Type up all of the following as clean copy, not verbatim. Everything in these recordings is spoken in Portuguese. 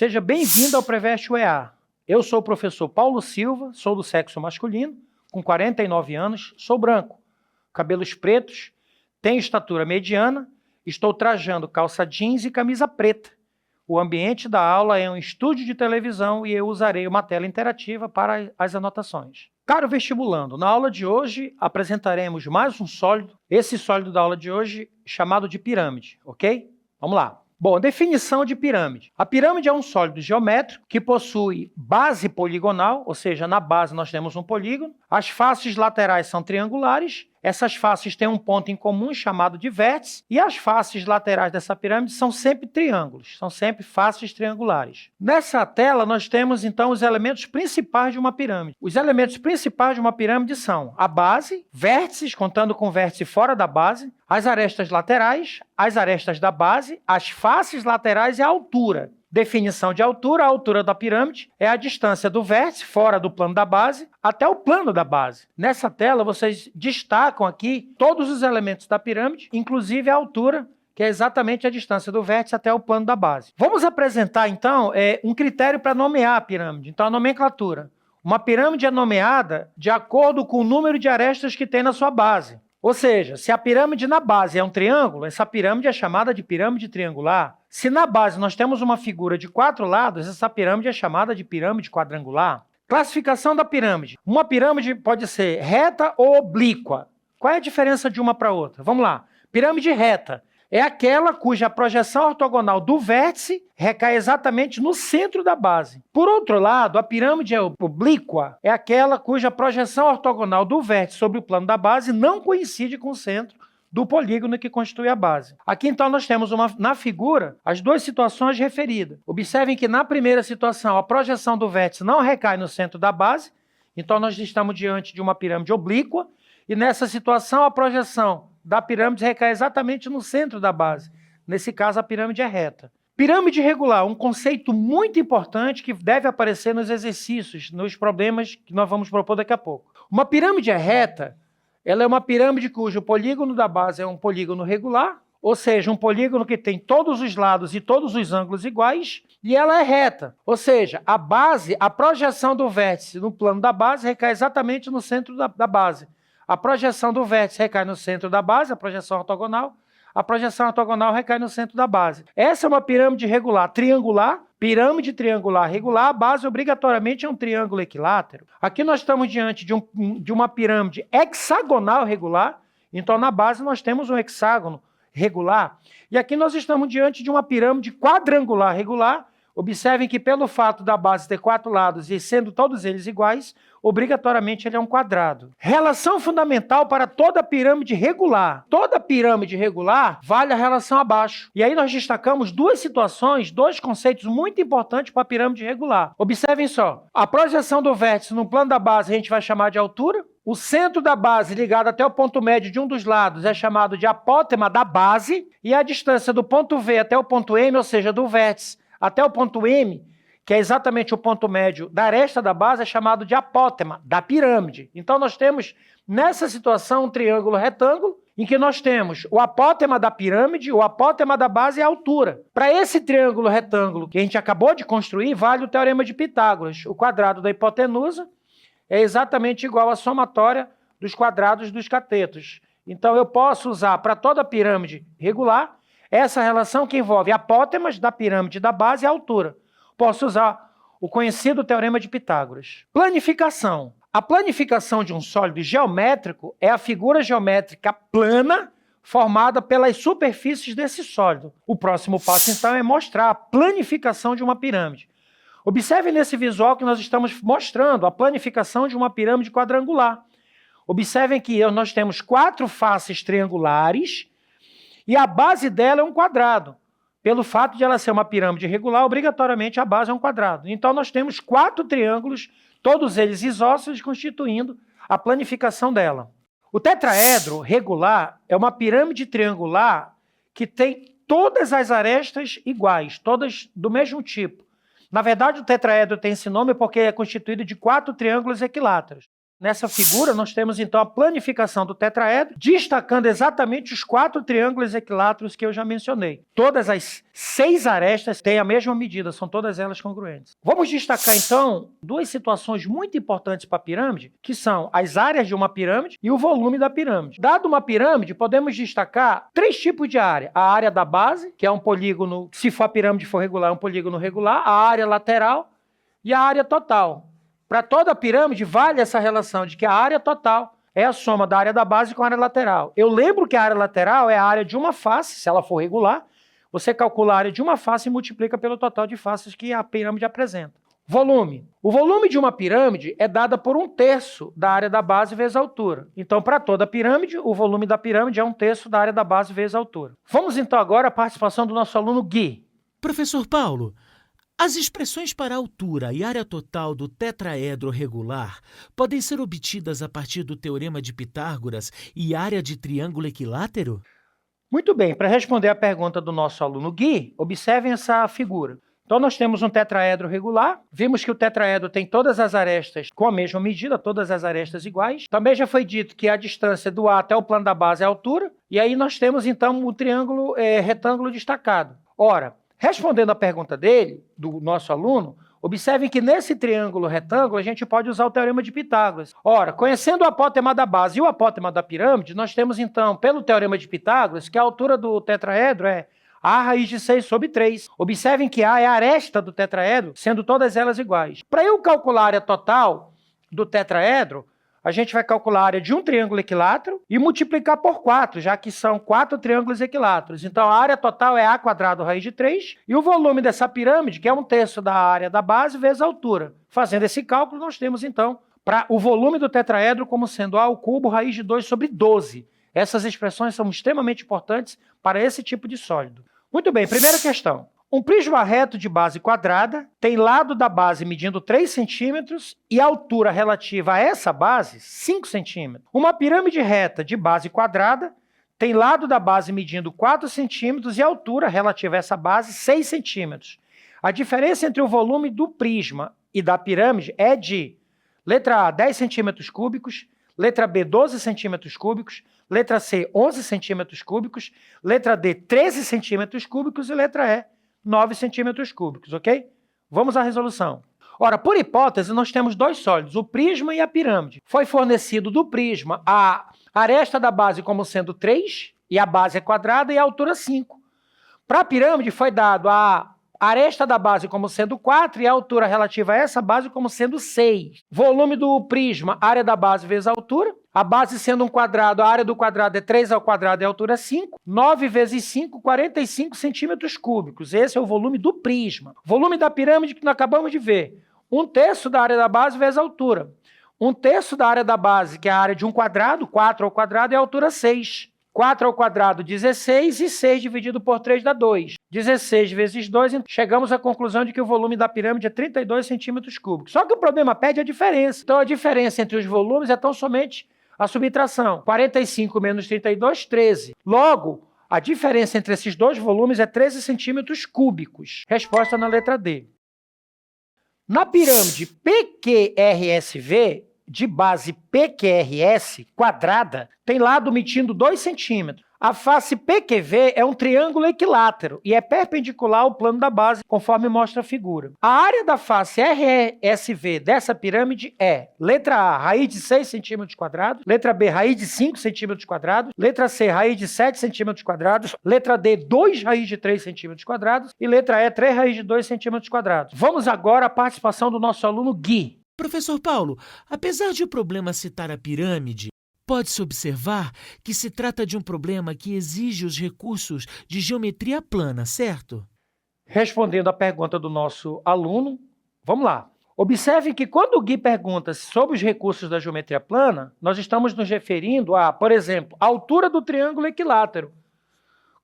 Seja bem-vindo ao Preveste UEA. Eu sou o professor Paulo Silva, sou do sexo masculino, com 49 anos, sou branco, cabelos pretos, tenho estatura mediana, estou trajando calça jeans e camisa preta. O ambiente da aula é um estúdio de televisão e eu usarei uma tela interativa para as anotações. Caro vestibulando, na aula de hoje apresentaremos mais um sólido, esse sólido da aula de hoje chamado de pirâmide, ok? Vamos lá. Bom, definição de pirâmide. A pirâmide é um sólido geométrico que possui base poligonal, ou seja, na base nós temos um polígono, as faces laterais são triangulares, essas faces têm um ponto em comum chamado de vértice, e as faces laterais dessa pirâmide são sempre triângulos, são sempre faces triangulares. Nessa tela nós temos então os elementos principais de uma pirâmide. Os elementos principais de uma pirâmide são a base, vértices, contando com vértice fora da base, as arestas laterais, as arestas da base, as faces laterais e a altura. Definição de altura: a altura da pirâmide é a distância do vértice, fora do plano da base, até o plano da base. Nessa tela, vocês destacam aqui todos os elementos da pirâmide, inclusive a altura, que é exatamente a distância do vértice até o plano da base. Vamos apresentar, então, um critério para nomear a pirâmide. Então, a nomenclatura. Uma pirâmide é nomeada de acordo com o número de arestas que tem na sua base. Ou seja, se a pirâmide na base é um triângulo, essa pirâmide é chamada de pirâmide triangular. Se na base nós temos uma figura de 4 lados, essa pirâmide é chamada de pirâmide quadrangular. Classificação da pirâmide. Uma pirâmide pode ser reta ou oblíqua. Qual é a diferença de uma para outra? Vamos lá. Pirâmide reta é aquela cuja projeção ortogonal do vértice recai exatamente no centro da base. Por outro lado, a pirâmide oblíqua é aquela cuja projeção ortogonal do vértice sobre o plano da base não coincide com o centro do polígono que constitui a base. Aqui, então, nós temos na figura as duas situações referidas. Observem que na primeira situação a projeção do vértice não recai no centro da base, então nós estamos diante de uma pirâmide oblíqua, e nessa situação a projeção da pirâmide recai exatamente no centro da base. Nesse caso, a pirâmide é reta. Pirâmide regular, um conceito muito importante que deve aparecer nos exercícios, nos problemas que nós vamos propor daqui a pouco. Uma pirâmide reta, ela é uma pirâmide cujo polígono da base é um polígono regular, ou seja, um polígono que tem todos os lados e todos os ângulos iguais, e ela é reta. Ou seja, a base, a projeção do vértice no plano da base recai exatamente no centro da base. A projeção do vértice recai no centro da base, a projeção ortogonal recai no centro da base. Essa é uma pirâmide regular triangular, pirâmide triangular regular, a base obrigatoriamente é um triângulo equilátero. Aqui nós estamos diante de uma pirâmide hexagonal regular, então na base nós temos um hexágono regular, e aqui nós estamos diante de uma pirâmide quadrangular regular. Observem que pelo fato da base ter 4 lados e sendo todos eles iguais, obrigatoriamente ele é um quadrado. Relação fundamental para toda pirâmide regular. Toda pirâmide regular vale a relação abaixo. E aí nós destacamos duas situações, dois conceitos muito importantes para a pirâmide regular. Observem só, a projeção do vértice no plano da base a gente vai chamar de altura. O centro da base ligado até o ponto médio de um dos lados é chamado de apótema da base. E a distância do ponto V até o ponto M, ou seja, do vértice até o ponto M, que é exatamente o ponto médio da aresta da base, é chamado de apótema da pirâmide. Então nós temos, nessa situação, um triângulo retângulo, em que nós temos o apótema da pirâmide, o apótema da base e a altura. Para esse triângulo retângulo que a gente acabou de construir, vale o teorema de Pitágoras. O quadrado da hipotenusa é exatamente igual à somatória dos quadrados dos catetos. Então eu posso usar para toda pirâmide regular essa relação que envolve apótemas da pirâmide da base e a altura. Posso usar o conhecido teorema de Pitágoras. Planificação. A planificação de um sólido geométrico é a figura geométrica plana formada pelas superfícies desse sólido. O próximo passo, então, é mostrar a planificação de uma pirâmide. Observe nesse visual que nós estamos mostrando a planificação de uma pirâmide quadrangular. Observem que nós temos 4 faces triangulares e a base dela é um quadrado. Pelo fato de ela ser uma pirâmide regular, obrigatoriamente a base é um quadrado. Então nós temos 4 triângulos, todos eles isósceles, constituindo a planificação dela. O tetraedro regular é uma pirâmide triangular que tem todas as arestas iguais, todas do mesmo tipo. Na verdade, o tetraedro tem esse nome porque é constituído de 4 triângulos equiláteros. Nessa figura, nós temos então a planificação do tetraedro, destacando exatamente os 4 triângulos equiláteros que eu já mencionei. Todas as 6 arestas têm a mesma medida, são todas elas congruentes. Vamos destacar então 2 situações muito importantes para a pirâmide, que são as áreas de uma pirâmide e o volume da pirâmide. Dado uma pirâmide, podemos destacar 3 tipos de área. A área da base, que é um polígono, se for a pirâmide for regular, é um polígono regular, a área lateral e a área total. Para toda a pirâmide, vale essa relação de que a área total é a soma da área da base com a área lateral. Eu lembro que a área lateral é a área de uma face, se ela for regular, você calcula a área de uma face e multiplica pelo total de faces que a pirâmide apresenta. Volume. O volume de uma pirâmide é dado por 1/3 da área da base vezes a altura. Então, para toda a pirâmide, o volume da pirâmide é 1/3 da área da base vezes a altura. Vamos então agora à participação do nosso aluno Gui. Professor Paulo, as expressões para altura e área total do tetraedro regular podem ser obtidas a partir do teorema de Pitágoras e área de triângulo equilátero? Muito bem, para responder a pergunta do nosso aluno Gui, observem essa figura. Então, nós temos um tetraedro regular, vimos que o tetraedro tem todas as arestas com a mesma medida, todas as arestas iguais. Também já foi dito que a distância do A até o plano da base é a altura, e aí nós temos então o triângulo retângulo destacado. Ora, respondendo à pergunta dele, do nosso aluno, observem que nesse triângulo retângulo a gente pode usar o teorema de Pitágoras. Ora, conhecendo o apótema da base e o apótema da pirâmide, nós temos então, pelo teorema de Pitágoras, que a altura do tetraedro é A raiz de 6 sobre 3. Observem que A é a aresta do tetraedro, sendo todas elas iguais. Para eu calcular a área total do tetraedro, a gente vai calcular a área de um triângulo equilátero e multiplicar por 4, já que são 4 triângulos equiláteros. Então, a área total é A² raiz de 3 e o volume dessa pirâmide, que é 1/3 da área da base vezes a altura. Fazendo esse cálculo, nós temos, então, para o volume do tetraedro como sendo A³ raiz de 2 sobre 12. Essas expressões são extremamente importantes para esse tipo de sólido. Muito bem, primeira questão. Um prisma reto de base quadrada tem lado da base medindo 3 centímetros e altura relativa a essa base, 5 centímetros. Uma pirâmide reta de base quadrada tem lado da base medindo 4 centímetros e altura relativa a essa base, 6 centímetros. A diferença entre o volume do prisma e da pirâmide é de letra A, 10 centímetros cúbicos, letra B, 12 centímetros cúbicos, letra C, 11 centímetros cúbicos, letra D, 13 centímetros cúbicos e letra E, 9 centímetros cúbicos, ok? Vamos à resolução. Ora, por hipótese, nós temos 2 sólidos, o prisma e a pirâmide. Foi fornecido do prisma a aresta da base como sendo 3, e a base é quadrada, e a altura 5. Para a pirâmide foi dado a aresta da base como sendo 4 e a altura relativa a essa base como sendo 6. Volume do prisma, área da base vezes a altura. A base sendo um quadrado, a área do quadrado é 3² e a altura é 5. 9 vezes 5, 45 centímetros cúbicos. Esse é o volume do prisma. Volume da pirâmide que nós acabamos de ver. 1/3 da área da base vezes a altura. 1/3 da área da base, que é a área de um quadrado, 4² e a altura 6. 4², 16, e 6 dividido por 3 dá 2. 16 vezes 2, chegamos à conclusão de que o volume da pirâmide é 32 centímetros cúbicos. Só que o problema pede a diferença. Então, a diferença entre os volumes é tão somente a subtração. 45 menos 32, 13. Logo, a diferença entre esses 2 volumes é 13 centímetros cúbicos. Resposta na letra D. Na pirâmide PQRSV, de base PQRS quadrada, tem lado medindo 2 centímetros. A face PQV é um triângulo equilátero e é perpendicular ao plano da base, conforme mostra a figura. A área da face RSV dessa pirâmide é letra A, raiz de 6 centímetros quadrados, letra B, raiz de 5 centímetros quadrados, letra C, raiz de 7 centímetros quadrados, letra D, 2 raiz de 3 centímetros quadrados e letra E, 3 raiz de 2 centímetros quadrados. Vamos agora à participação do nosso aluno Gui. Professor Paulo, apesar de o problema citar a pirâmide, pode-se observar que se trata de um problema que exige os recursos de geometria plana, certo? Respondendo à pergunta do nosso aluno, vamos lá. Observe que quando o Gui pergunta sobre os recursos da geometria plana, nós estamos nos referindo a, por exemplo, a altura do triângulo equilátero.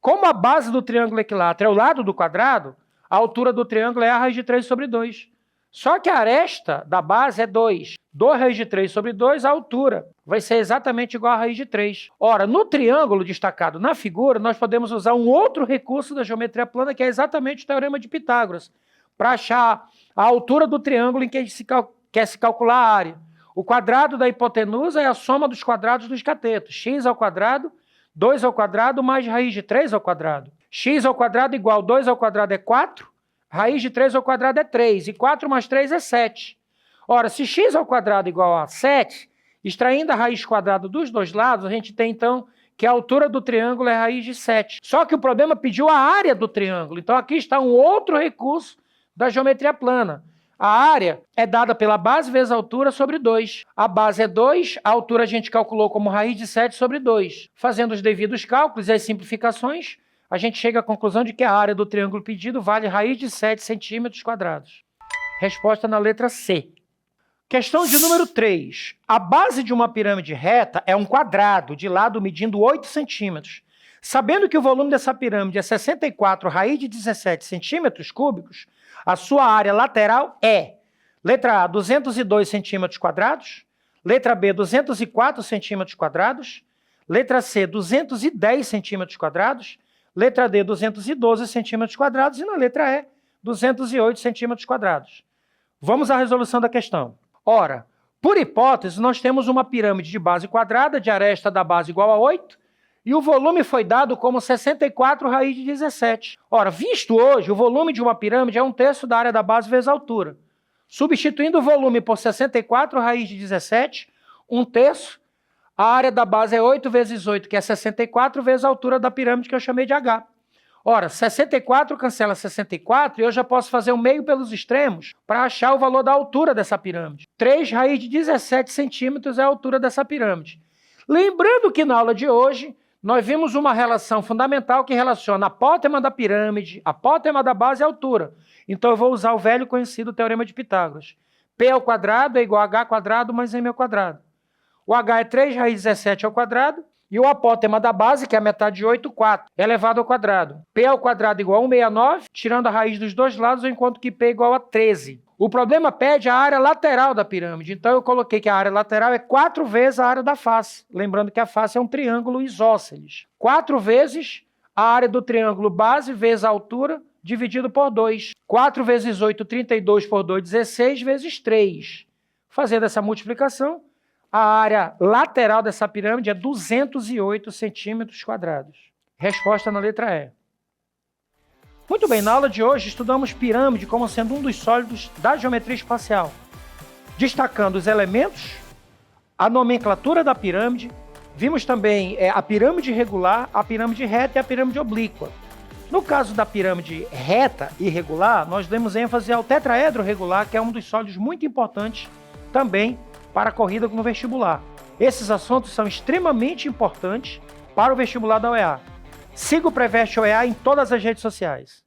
Como a base do triângulo equilátero é o lado do quadrado, a altura do triângulo é a raiz de 3 sobre 2. Só que a aresta da base é 2. 2 raiz de 3 sobre 2, a altura vai ser exatamente igual a raiz de 3. Ora, no triângulo destacado na figura, nós podemos usar um outro recurso da geometria plana, que é exatamente o teorema de Pitágoras, para achar a altura do triângulo em que se quer se calcular a área. O quadrado da hipotenusa é a soma dos quadrados dos catetos. X ao quadrado, 2 ao quadrado, mais raiz de 3 ao quadrado. X ao quadrado igual 2 ao quadrado é 4, raiz de 3 ao quadrado é 3, e 4 mais 3 é 7. Ora, se x ao quadrado igual a 7, extraindo a raiz quadrada dos dois lados, a gente tem, então, que a altura do triângulo é raiz de 7. Só que o problema pediu a área do triângulo. Então, aqui está um outro recurso da geometria plana. A área é dada pela base vezes a altura sobre 2. A base é 2, a altura a gente calculou como raiz de 7 sobre 2. Fazendo os devidos cálculos e as simplificações, a gente chega à conclusão de que a área do triângulo pedido vale raiz de 7 centímetros quadrados. Resposta na letra C. Questão de número 3. A base de uma pirâmide reta é um quadrado de lado medindo 8 centímetros. Sabendo que o volume dessa pirâmide é 64 raiz de 17 centímetros cúbicos, a sua área lateral é, letra A, 202 centímetros quadrados, letra B, 204 centímetros quadrados, letra C, 210 centímetros quadrados, letra D, 212 centímetros quadrados e na letra E, 208 centímetros quadrados. Vamos à resolução da questão. Ora, por hipótese, nós temos uma pirâmide de base quadrada, de aresta da base igual a 8, e o volume foi dado como 64 raiz de 17. Ora, visto hoje, o volume de uma pirâmide é 1/3 da área da base vezes a altura. Substituindo o volume por 64 raiz de 17, 1/3, a área da base é 8 vezes 8, que é 64, vezes a altura da pirâmide que eu chamei de H. Ora, 64 cancela 64 e eu já posso fazer o meio pelos extremos para achar o valor da altura dessa pirâmide. 3 raiz de 17 centímetros é a altura dessa pirâmide. Lembrando que na aula de hoje, nós vimos uma relação fundamental que relaciona a apótema da pirâmide, a apótema da base e a altura. Então eu vou usar o velho conhecido teorema de Pitágoras. P ao quadrado é igual a H quadrado mais M ao quadrado. O H é 3 raiz de 17 ao quadrado. E o apótema da base, que é a metade de 8, 4, elevado ao quadrado. P ao quadrado igual a 169, tirando a raiz dos dois lados, enquanto que P é igual a 13. O problema pede a área lateral da pirâmide. Então eu coloquei que a área lateral é 4 vezes a área da face. Lembrando que a face é um triângulo isósceles. 4 vezes a área do triângulo base vezes a altura, dividido por 2. 4 vezes 8, 32 por 2, 16 vezes 3. Fazendo essa multiplicação, a área lateral dessa pirâmide é 208 centímetros quadrados. Resposta na letra E. Muito bem, na aula de hoje estudamos pirâmide como sendo um dos sólidos da geometria espacial, destacando os elementos, a nomenclatura da pirâmide, vimos também a pirâmide regular, a pirâmide reta e a pirâmide oblíqua. No caso da pirâmide reta e regular, nós demos ênfase ao tetraedro regular, que é um dos sólidos muito importantes também para a corrida no vestibular. Esses assuntos são extremamente importantes para o vestibular da UEA. Siga o Preveste UEA em todas as redes sociais.